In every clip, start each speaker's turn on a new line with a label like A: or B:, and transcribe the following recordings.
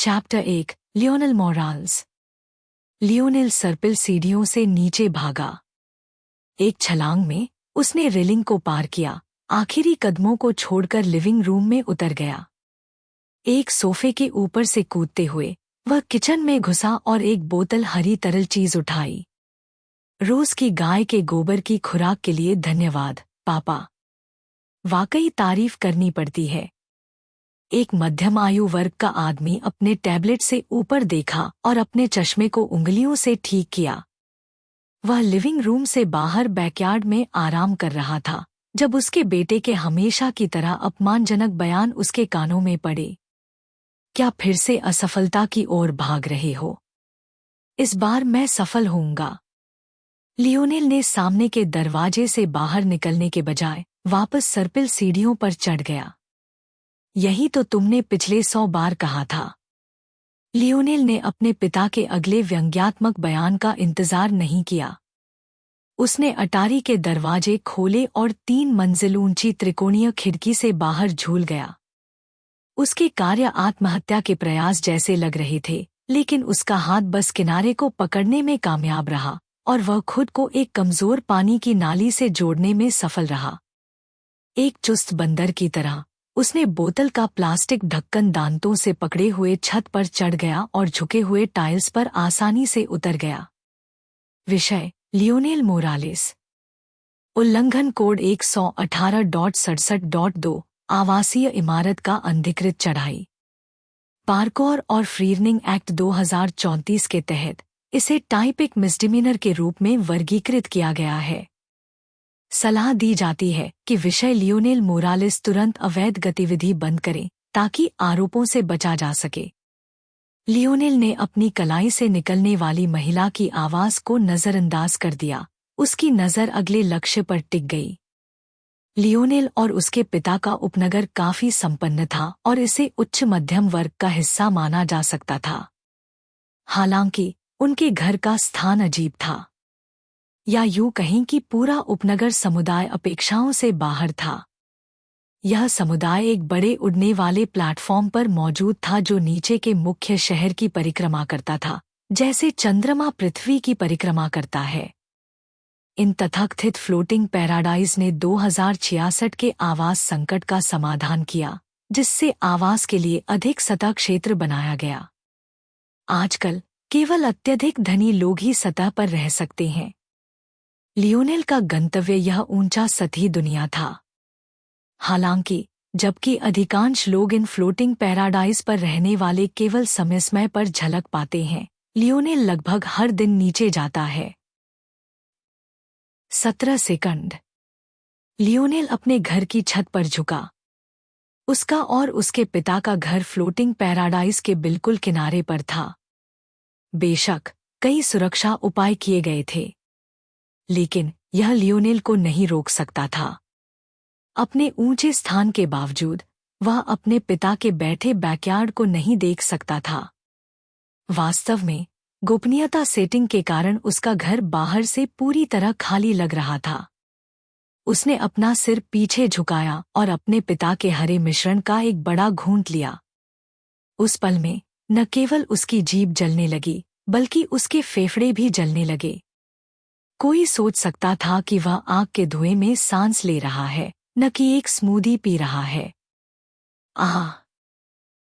A: Chapter 1 Lionel morals. Lionel सर्पिल सीढ़ियों से नीचे भागा। एक छलांग में उसने रेलिंग को पार किया, आखिरी कदमों को छोड़कर लिविंग रूम में उतर गया। एक सोफे के ऊपर से कूदते हुए वह किचन में घुसा और एक बोतल हरी तरल चीज उठाई। रोज की गाय के गोबर की खुराक के लिए धन्यवाद पापा। वाकई तारीफ करनी पड़ती है। एक मध्यम आयु वर्ग का आदमी अपने टैबलेट से ऊपर देखा और अपने चश्मे को उंगलियों से ठीक किया। वह लिविंग रूम से बाहर बैकयार्ड में आराम कर रहा था जब उसके बेटे के हमेशा की तरह अपमानजनक बयान उसके कानों में पड़े। क्या फिर से असफलता की ओर भाग रहे हो? इस बार मैं सफल होऊंगा। लियोनेल ने सामने के दरवाजे से बाहर निकलने के बजाय वापस सर्पिल सीढ़ियों पर चढ़ गया। यही तो तुमने पिछले 100 बार कहा था। लियोनेल ने अपने पिता के अगले व्यंग्यात्मक बयान का इंतजार नहीं किया। उसने अटारी के दरवाजे खोले और 3 मंजिल ऊंची त्रिकोणीय खिड़की से बाहर झूल गया। उसके कार्य आत्महत्या के प्रयास जैसे लग रहे थे, लेकिन उसका हाथ बस किनारे को पकड़ने में कामयाब रहा और वह खुद को एक कमजोर पानी की नाली से जोड़ने में सफल रहा। एक चुस्त बंदर की तरह उसने बोतल का प्लास्टिक ढक्कन दांतों से पकड़े हुए छत पर चढ़ गया और झुके हुए टाइल्स पर आसानी से उतर गया। विषय: लियोनेल मोरालेस। उल्लंघन कोड 118.67.2 आवासीय इमारत का अनधिकृत चढ़ाई। पार्कोर और फ्रीजनिंग एक्ट 2034 के तहत इसे टाइप 1 मिसडिमिनर के रूप में वर्गीकृत किया गया है। सलाह दी जाती है कि विषय लियोनेल मोरालेस तुरंत अवैध गतिविधि बंद करें ताकि आरोपों से बचा जा सके। लियोनेल ने अपनी कलाई से निकलने वाली महिला की आवाज को नजरअंदाज कर दिया। उसकी नजर अगले लक्ष्य पर टिक गई। लियोनेल और उसके पिता का उपनगर काफी संपन्न था और इसे उच्च मध्यम वर्ग का हिस्सा माना जा सकता था। हालांकि उनके घर का स्थान अजीब था, या यूं कहें कि पूरा उपनगर समुदाय अपेक्षाओं से बाहर था। यह समुदाय एक बड़े उड़ने वाले प्लेटफॉर्म पर मौजूद था जो नीचे के मुख्य शहर की परिक्रमा करता था, जैसे चंद्रमा पृथ्वी की परिक्रमा करता है। इन तथाकथित फ्लोटिंग पैराडाइज ने 2066 के आवास संकट का समाधान किया, जिससे आवास के लिए अधिक सतह क्षेत्र बनाया गया। आजकल केवल अत्यधिक धनी लोग ही सतह पर रह सकते हैं। लियोनेल का गंतव्य यह ऊंचा सतही दुनिया था। हालांकि जबकि अधिकांश लोग इन फ्लोटिंग पैराडाइज पर रहने वाले केवल समय पर झलक पाते हैं, लियोनेल लगभग हर दिन नीचे जाता है। 17 सेकंड। लियोनेल अपने घर की छत पर झुका। उसका और उसके पिता का घर फ्लोटिंग पैराडाइज के बिल्कुल किनारे पर था। बेशक कई सुरक्षा उपाय किए गए थे, लेकिन यह लियोनेल को नहीं रोक सकता था। अपने ऊंचे स्थान के बावजूद वह अपने पिता के बैठे बैकयार्ड को नहीं देख सकता था। वास्तव में गोपनीयता सेटिंग के कारण उसका घर बाहर से पूरी तरह खाली लग रहा था। उसने अपना सिर पीछे झुकाया और अपने पिता के हरे मिश्रण का एक बड़ा घूंट लिया। उस पल में न केवल उसकी जीभ जलने लगी, बल्कि उसके फेफड़े भी जलने लगे। कोई सोच सकता था कि वह आग के धुएं में सांस ले रहा है, न कि एक स्मूदी पी रहा है। आह!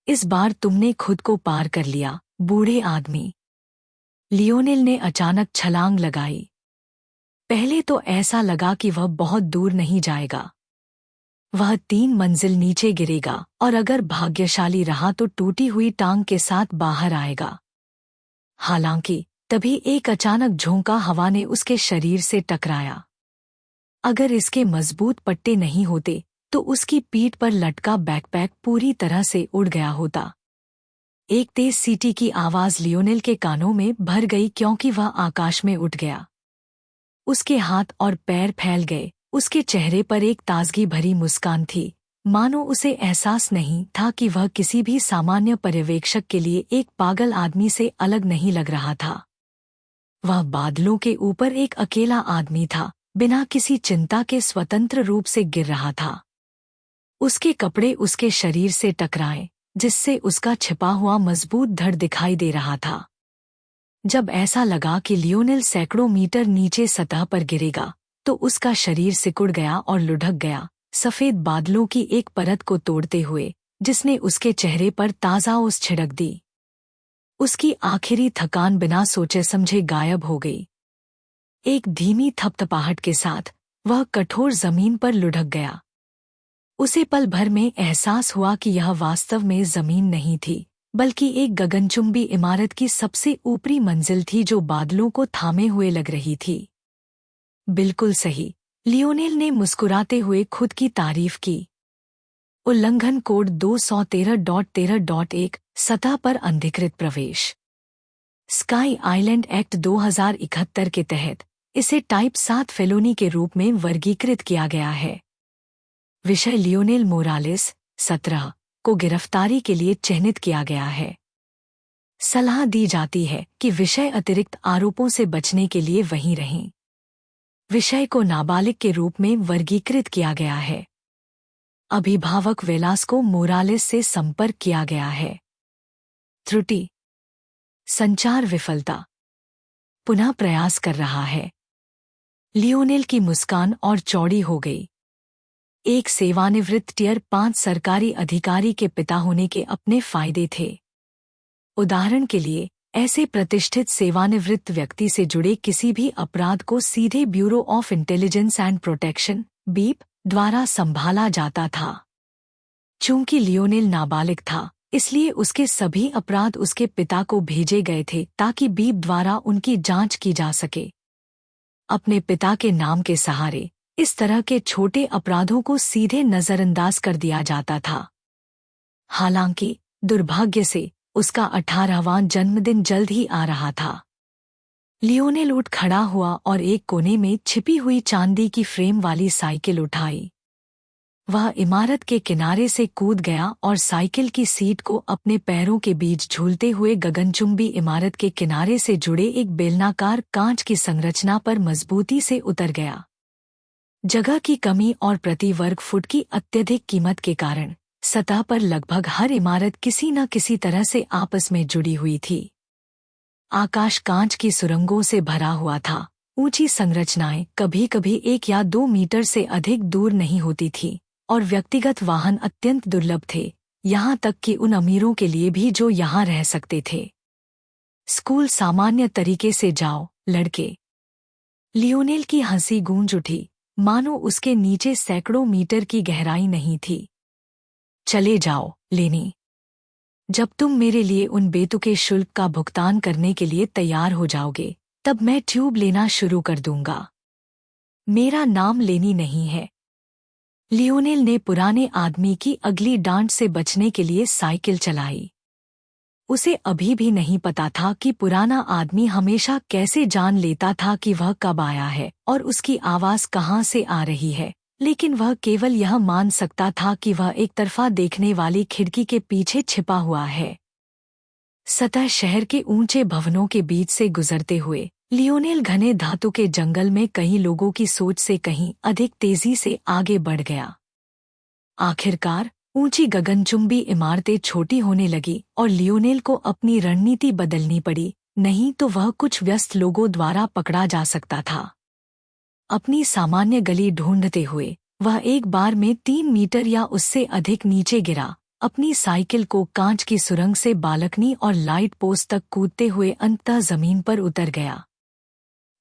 A: इस बार तुमने खुद को पार कर लिया, बूढ़े आदमी। लियोनेल ने अचानक छलांग लगाई। पहले तो ऐसा लगा कि वह बहुत दूर नहीं जाएगा। वह 3 मंजिल नीचे गिरेगा और अगर भाग्यशाली रहा तो टूटी हुई टांग के साथ बाहर आएगा। हालांकि तभी एक अचानक झोंका हवा ने उसके शरीर से टकराया। अगर इसके मजबूत पट्टे नहीं होते तो उसकी पीठ पर लटका बैकपैक पूरी तरह से उड़ गया होता। एक तेज सीटी की आवाज लियोनेल के कानों में भर गई क्योंकि वह आकाश में उठ गया। उसके हाथ और पैर फैल गए। उसके चेहरे पर एक ताजगी भरी मुस्कान थी, मानो उसे एहसास नहीं था कि वह किसी भी सामान्य पर्यवेक्षक के लिए एक पागल आदमी से अलग नहीं लग रहा था। वह बादलों के ऊपर एक अकेला आदमी था, बिना किसी चिंता के स्वतंत्र रूप से गिर रहा था। उसके कपड़े उसके शरीर से टकराए, जिससे उसका छिपा हुआ मजबूत धड़ दिखाई दे रहा था। जब ऐसा लगा कि लियोनेल सैकड़ों मीटर नीचे सतह पर गिरेगा, तो उसका शरीर सिकुड़ गया और लुढ़क गया, सफेद बादलों की एक परत को तोड़ते हुए, जिसने उसके चेहरे पर ताज़ा ओस छिड़क दी। उसकी आखिरी थकान बिना सोचे समझे गायब हो गई। एक धीमी थपथपाहट के साथ वह कठोर जमीन पर लुढ़क गया। उसे पल भर में एहसास हुआ कि यह वास्तव में जमीन नहीं थी, बल्कि एक गगनचुंबी इमारत की सबसे ऊपरी मंजिल थी जो बादलों को थामे हुए लग रही थी। बिल्कुल सही, लियोनेल ने मुस्कुराते हुए खुद की तारीफ की। उल्लंघन कोड 213.13.1 सतह पर अनधिकृत प्रवेश। स्काई आइलैंड एक्ट 2071 के तहत इसे टाइप 7 फेलोनी के रूप में वर्गीकृत किया गया है। विषय लियोनेल मोरालेस 17 को गिरफ्तारी के लिए चिह्नित किया गया है। सलाह दी जाती है कि विषय अतिरिक्त आरोपों से बचने के लिए वहीं रहें। विषय को नाबालिग के रूप में वर्गीकृत किया गया है। अभिभावक वेलास्को मोरालेस से संपर्क किया गया है। त्रुटि, संचार विफलता, पुनः प्रयास कर रहा है। लियोनेल की मुस्कान और चौड़ी हो गई। एक सेवानिवृत्त टियर 5 सरकारी अधिकारी के पिता होने के अपने फायदे थे। उदाहरण के लिए, ऐसे प्रतिष्ठित सेवानिवृत्त व्यक्ति से जुड़े किसी भी अपराध को सीधे bureau of intelligence and protection (beep) द्वारा संभाला जाता था। चूंकि लियोनेल नाबालिग था, इसलिए उसके सभी अपराध उसके पिता को भेजे गए थे ताकि बीप द्वारा उनकी जांच की जा सके। अपने पिता के नाम के सहारे इस तरह के छोटे अपराधों को सीधे नजरअंदाज कर दिया जाता था। हालांकि दुर्भाग्य से उसका 18वां जन्मदिन जल्द ही आ रहा था। लियोनेल उठ खड़ा हुआ और एक कोने में छिपी हुई चांदी की फ्रेम वाली साइकिल उठाई। वह इमारत के किनारे से कूद गया और साइकिल की सीट को अपने पैरों के बीच झूलते हुए गगनचुंबी इमारत के किनारे से जुड़े एक बेलनाकार कांच की संरचना पर मजबूती से उतर गया। जगह की कमी और प्रति वर्ग फुट की अत्यधिक कीमत के कारण सतह पर लगभग हर इमारत किसी न किसी तरह से आपस में जुड़ी हुई थी। आकाश कांच की सुरंगों से भरा हुआ था। ऊंची संरचनाएं कभी कभी 1 या 2 मीटर से अधिक दूर नहीं होती थी, और व्यक्तिगत वाहन अत्यंत दुर्लभ थे, यहाँ तक कि उन अमीरों के लिए भी जो यहाँ रह सकते थे। स्कूल सामान्य तरीके से जाओ, लड़के। लियोनेल की हंसी गूंज उठी, मानो उसके नीचे सैकड़ों मीटर की गहराई नहीं थी। चले जाओ, लेनी। जब तुम मेरे लिए उन बेतुके शुल्क का भुगतान करने के लिए तैयार हो जाओगे, तब मैं ट्यूब लेना शुरू कर दूंगा। मेरा नाम लेनी नहीं है। लियोनेल ने पुराने आदमी की अगली डांट से बचने के लिए साइकिल चलाई। उसे अभी भी नहीं पता था कि पुराना आदमी हमेशा कैसे जान लेता था कि वह कब आया है और उसकी आवाज कहाँ से आ रही है, लेकिन वह केवल यह मान सकता था कि वह एक तरफा देखने वाली खिड़की के पीछे छिपा हुआ है। सतह शहर के ऊंचे भवनों के बीच से गुजरते हुए लियोनेल घने धातु के जंगल में कई लोगों की सोच से कहीं अधिक तेजी से आगे बढ़ गया। आखिरकार ऊंची गगनचुंबी इमारतें छोटी होने लगी और लियोनेल को अपनी रणनीति बदलनी पड़ी, नहीं तो वह कुछ व्यस्त लोगों द्वारा पकड़ा जा सकता था। अपनी सामान्य गली ढूंढते हुए वह एक बार में 3 मीटर या उससे अधिक नीचे गिरा, अपनी साइकिल को कांच की सुरंग से बालकनी और लाइट पोस्ट तक कूदते हुए अंततः जमीन पर उतर गया।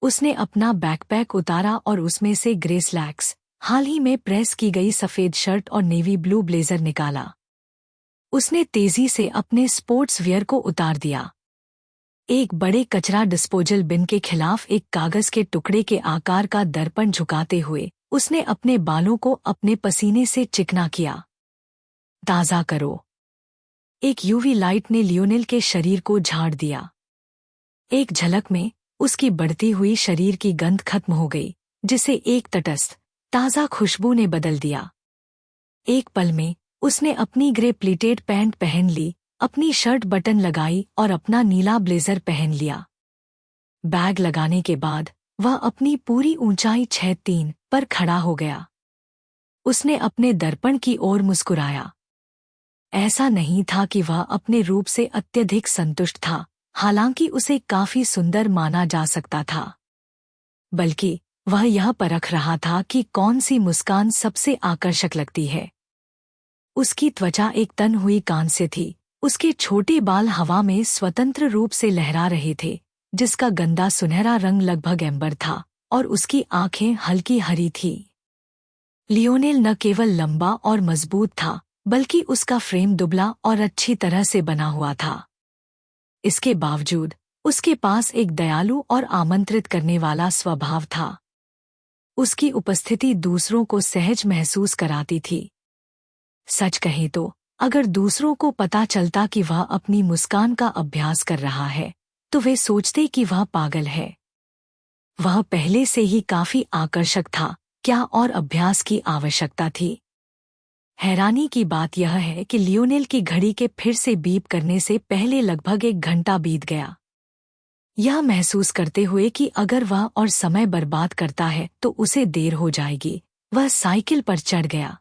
A: उसने अपना बैकपैक उतारा और उसमें से ग्रे स्लैक्स, हाल ही में प्रेस की गई सफेद शर्ट और नेवी ब्लू ब्लेजर निकाला। उसने तेजी से अपने स्पोर्ट्स वियर को उतार दिया। एक बड़े कचरा डिस्पोजल बिन के खिलाफ एक कागज के टुकड़े के आकार का दर्पण झुकाते हुए उसने अपने बालों को अपने पसीने से चिकना किया। ताज़ा करो। एक यूवी लाइट ने लियोनेल के शरीर को झाड़ दिया। एक झलक में उसकी बढ़ती हुई शरीर की गंध खत्म हो गई, जिसे एक तटस्थ ताज़ा खुशबू ने बदल दिया। एक पल में उसने अपनी ग्रे प्लीटेड पैंट पहन ली, अपनी शर्ट बटन लगाई और अपना नीला ब्लेजर पहन लिया। बैग लगाने के बाद वह अपनी पूरी ऊंचाई 6'3" पर खड़ा हो गया। उसने अपने दर्पण की ओर मुस्कुराया। ऐसा नहीं था कि वह अपने रूप से अत्यधिक संतुष्ट था, हालांकि उसे काफी सुंदर माना जा सकता था, बल्कि वह यह परख रहा था कि कौन सी मुस्कान सबसे आकर्षक लगती है। उसकी त्वचा एक तन हुई कांस्य थी, उसके छोटे बाल हवा में स्वतंत्र रूप से लहरा रहे थे, जिसका गंदा सुनहरा रंग लगभग एम्बर था, और उसकी आंखें हल्की हरी थी। लियोनेल न केवल लंबा और मजबूत था, बल्कि उसका फ्रेम दुबला और अच्छी तरह से बना हुआ था। इसके बावजूद उसके पास एक दयालु और आमंत्रित करने वाला स्वभाव था। उसकी उपस्थिति दूसरों को सहज महसूस कराती थी। सच कहें तो अगर दूसरों को पता चलता कि वह अपनी मुस्कान का अभ्यास कर रहा है, तो वे सोचते कि वह पागल है। वह पहले से ही काफी आकर्षक था, क्या और अभ्यास की आवश्यकता थी? हैरानी की बात यह है कि लियोनेल की घड़ी के फिर से बीप करने से पहले लगभग 1 घंटा बीत गया। यह महसूस करते हुए कि अगर वह और समय बर्बाद करता है तो उसे देर हो जाएगी, वह साइकिल पर चढ़ गया।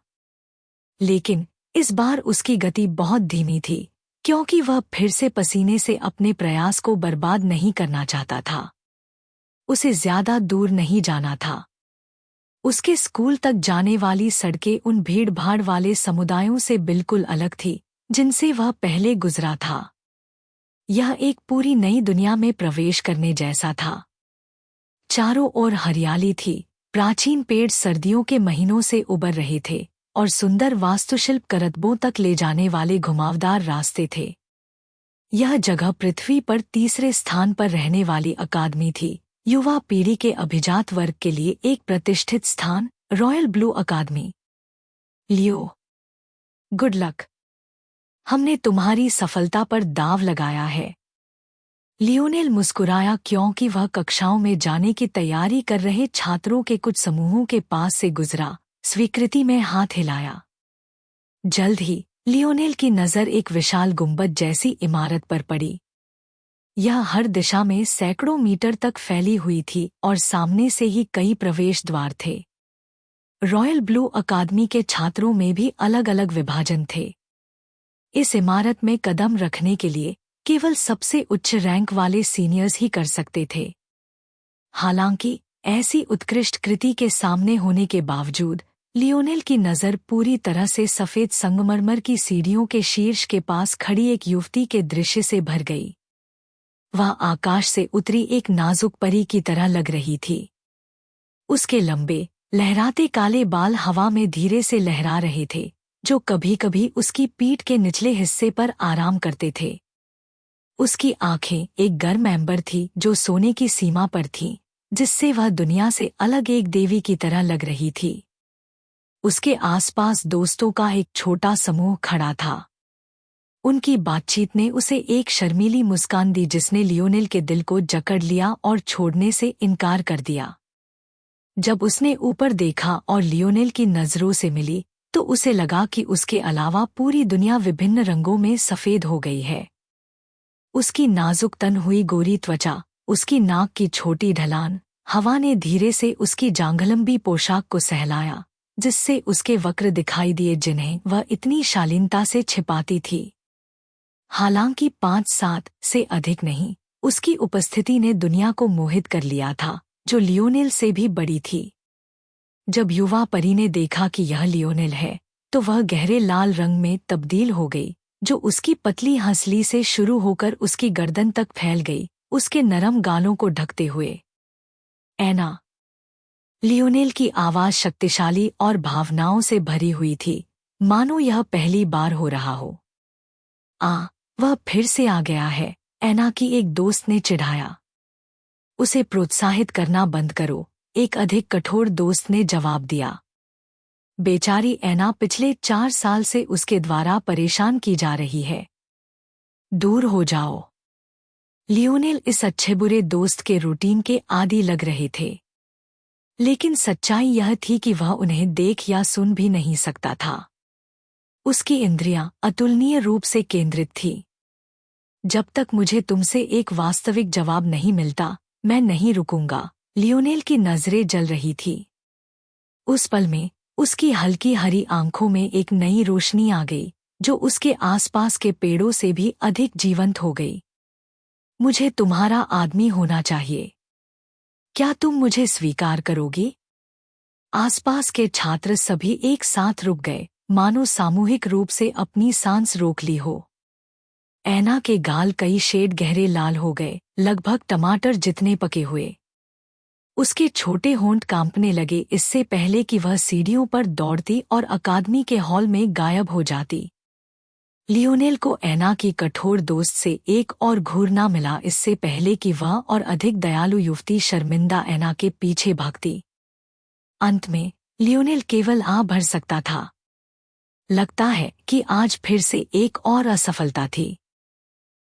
A: लेकिन इस बार उसकी गति बहुत धीमी थी, क्योंकि वह फिर से पसीने से अपने प्रयास को बर्बाद नहीं करना चाहता था। उसे ज्यादा दूर नहीं जाना था। उसके स्कूल तक जाने वाली सड़कें उन भीड़-भाड़ वाले समुदायों से बिल्कुल अलग थी, जिनसे वह पहले गुजरा था। यह एक पूरी नई दुनिया में प्रवेश करने जैसा था। चारों ओर हरियाली थी, प्राचीन पेड़ सर्दियों के महीनों से उबर रहे थे, और सुंदर वास्तुशिल्प करतबों तक ले जाने वाले घुमावदार रास्ते थे। यह जगह पृथ्वी पर तीसरे स्थान पर रहने वाली अकादमी थी, युवा पीढ़ी के अभिजात वर्ग के लिए एक प्रतिष्ठित स्थान, रॉयल ब्लू अकादमी। लियो, गुड लक। हमने तुम्हारी सफलता पर दाव लगाया है। लियोनेल मुस्कुराया क्योंकि वह कक्षाओं में जाने की तैयारी कर रहे छात्रों के कुछ समूहों के पास से गुजरा, स्वीकृति में हाथ हिलाया। जल्द ही लियोनेल की नज़र एक विशाल गुंबद जैसी इमारत पर पड़ी। यह हर दिशा में सैकड़ों मीटर तक फैली हुई थी और सामने से ही कई प्रवेश द्वार थे। रॉयल ब्लू अकादमी के छात्रों में भी अलग अलग विभाजन थे। इस इमारत में कदम रखने के लिए केवल सबसे उच्च रैंक वाले सीनियर्स ही कर सकते थे। हालांकि ऐसी उत्कृष्ट कृति के सामने होने के बावजूद लियोनेल की नज़र पूरी तरह से सफ़ेद संगमरमर की सीढ़ियों के शीर्ष के पास खड़ी एक युवती के दृश्य से भर गई। वह आकाश से उतरी एक नाजुक परी की तरह लग रही थी। उसके लंबे, लहराते काले बाल हवा में धीरे से लहरा रहे थे, जो कभी-कभी उसकी पीठ के निचले हिस्से पर आराम करते थे। उसकी आंखें एक गर्म एम्बर थी जो सोने की सीमा पर थीं, जिससे वह दुनिया से अलग एक देवी की तरह लग रही थी। उसके आसपास दोस्तों का एक छोटा समूह खड़ा था। उनकी बातचीत ने उसे एक शर्मीली मुस्कान दी जिसने लियोनेल के दिल को जकड़ लिया और छोड़ने से इनकार कर दिया। जब उसने ऊपर देखा और लियोनेल की नज़रों से मिली, तो उसे लगा कि उसके अलावा पूरी दुनिया विभिन्न रंगों में सफ़ेद हो गई है। उसकी नाजुक तन हुई गोरी त्वचा, उसकी नाक की छोटी ढलान, हवा ने धीरे से उसकी जांघलंबी पोशाक को सहलाया, जिससे उसके वक्र दिखाई दिए जिन्हें वह इतनी शालीनता से छिपाती थी। हालांकि 5-7 से अधिक नहीं, उसकी उपस्थिति ने दुनिया को मोहित कर लिया था, जो लियोनेल से भी बड़ी थी। जब युवा परी ने देखा कि यह लियोनेल है, तो वह गहरे लाल रंग में तब्दील हो गई, जो उसकी पतली हंसली से शुरू होकर उसकी गर्दन तक फैल गई, उसके नरम गालों को ढकते हुए। ऐना। लियोनेल की आवाज शक्तिशाली और भावनाओं से भरी हुई थी, मानो यह पहली बार हो रहा हो। वह फिर से आ गया है, ऐना की एक दोस्त ने चिढ़ाया। उसे प्रोत्साहित करना बंद करो, एक अधिक कठोर दोस्त ने जवाब दिया। बेचारी ऐना पिछले 4 साल से उसके द्वारा परेशान की जा रही है। दूर हो जाओ। लियोनेल इस अच्छे बुरे दोस्त के रूटीन के आदी लग रहे थे। लेकिन सच्चाई यह थी कि वह उन्हें देख या सुन भी नहीं सकता था। उसकी इंद्रियां अतुलनीय रूप से केंद्रित थी। जब तक मुझे तुमसे एक वास्तविक जवाब नहीं मिलता, मैं नहीं रुकूंगा। लियोनेल की नजरें जल रही थी। उस पल में उसकी हल्की हरी आंखों में एक नई रोशनी आ गई, जो उसके आसपास के पेड़ों से भी अधिक जीवंत हो गई। मुझे तुम्हारा आदमी होना चाहिए। क्या तुम मुझे स्वीकार करोगी? आसपास के छात्र सभी एक साथ रुक गए, मानो सामूहिक रूप से अपनी सांस रोक ली हो। ऐना के गाल कई शेड गहरे लाल हो गए, लगभग टमाटर जितने पके हुए। उसके छोटे होंठ कांपने लगे इससे पहले कि वह सीढ़ियों पर दौड़ती और अकादमी के हॉल में गायब हो जाती। लियोनेल को ऐना की कठोर दोस्त से एक और घूरना मिला इससे पहले कि वह और अधिक दयालु युवती शर्मिंदा ऐना के पीछे भागती। अंत में लियोनेल केवल भर सकता था। लगता है कि आज फिर से एक और असफलता थी।